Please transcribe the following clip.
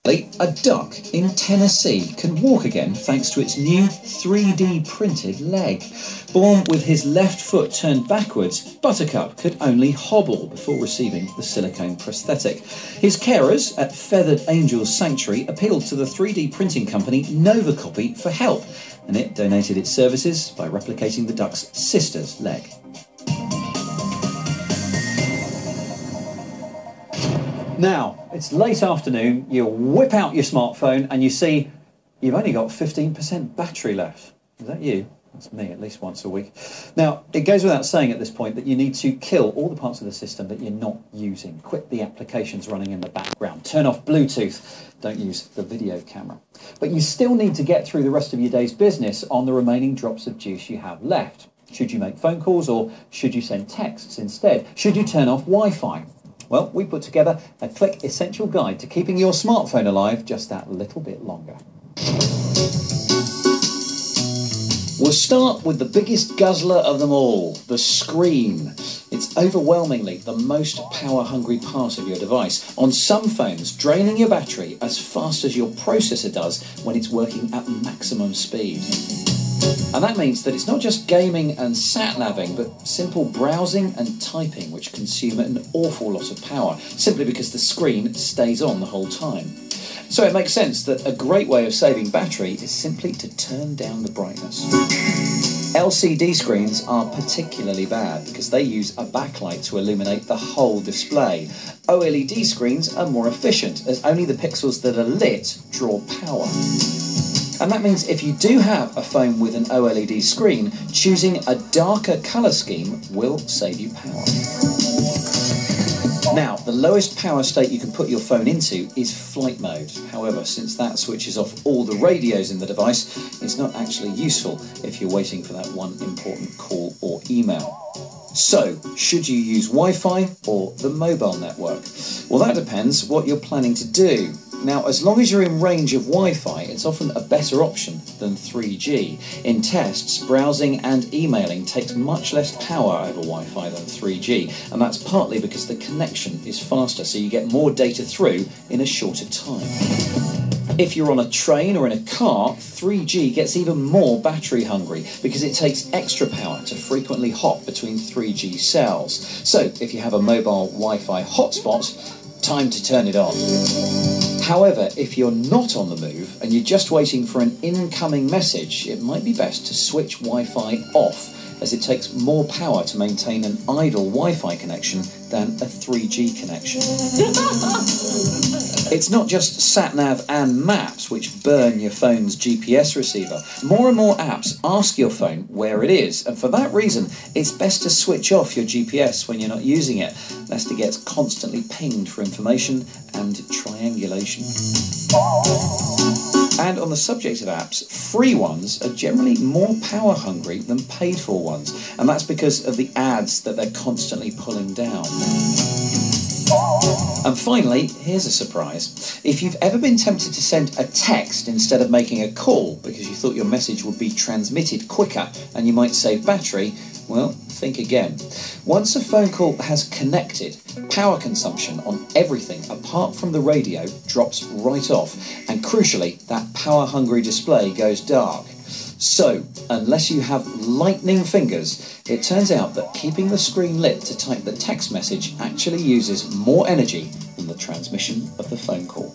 A duck in Tennessee can walk again thanks to its new 3D printed leg. Born with his left foot turned backwards, Buttercup could only hobble before receiving the silicone prosthetic. His carers at Feathered Angels Sanctuary appealed to the 3D printing company Novacopy for help, and it donated its services by replicating the duck's sister's leg. Now, it's late afternoon, you whip out your smartphone and you see you've only got 15% battery left. Is that you? That's me, at least once a week. Now, it goes without saying at this point that you need to kill all the parts of the system that you're not using. Quit the applications running in the background. Turn off Bluetooth. Don't use the video camera. But you still need to get through the rest of your day's business on the remaining drops of juice you have left. Should you make phone calls or should you send texts instead? Should you turn off Wi-Fi? Well, we put together a Click Essential Guide to keeping your smartphone alive just that little bit longer. We'll start with the biggest guzzler of them all, the screen. It's overwhelmingly the most power-hungry part of your device. On some phones, draining your battery as fast as your processor does when it's working at maximum speed. And that means that it's not just gaming and sat-naving, but simple browsing and typing which consume an awful lot of power, simply because the screen stays on the whole time. So it makes sense that a great way of saving battery is simply to turn down the brightness. LCD screens are particularly bad because they use a backlight to illuminate the whole display. OLED screens are more efficient as only the pixels that are lit draw power. And that means if you do have a phone with an OLED screen, choosing a darker colour scheme will save you power. Now, the lowest power state you can put your phone into is flight mode. However, since that switches off all the radios in the device, it's not actually useful if you're waiting for that one important call or email. So, should you use Wi-Fi or the mobile network? Well, that depends what you're planning to do. Now, as long as you're in range of Wi-Fi, it's often a better option than 3G. In tests, browsing and emailing takes much less power over Wi-Fi than 3G, and that's partly because the connection is faster, so you get more data through in a shorter time. If you're on a train or in a car, 3G gets even more battery hungry because it takes extra power to frequently hop between 3G cells. So, if you have a mobile Wi-Fi hotspot, time to turn it on. However, if you're not on the move and you're just waiting for an incoming message, it might be best to switch Wi-Fi off, as it takes more power to maintain an idle Wi-Fi connection than a 3G connection. It's not just sat-nav and maps which burn your phone's GPS receiver. More and more apps ask your phone where it is, and for that reason, it's best to switch off your GPS when you're not using it, lest it gets constantly pinged for information and triangulation. And on the subject of apps, free ones are generally more power hungry than paid for ones, and that's because of the ads that they're constantly pulling down. And finally, here's a surprise. If you've ever been tempted to send a text instead of making a call because you thought your message would be transmitted quicker and you might save battery, well, think again. Once a phone call has connected, power consumption on everything apart from the radio drops right off, and crucially, that power-hungry display goes dark. So, unless you have lightning fingers, it turns out that keeping the screen lit to type the text message actually uses more energy than the transmission of the phone call.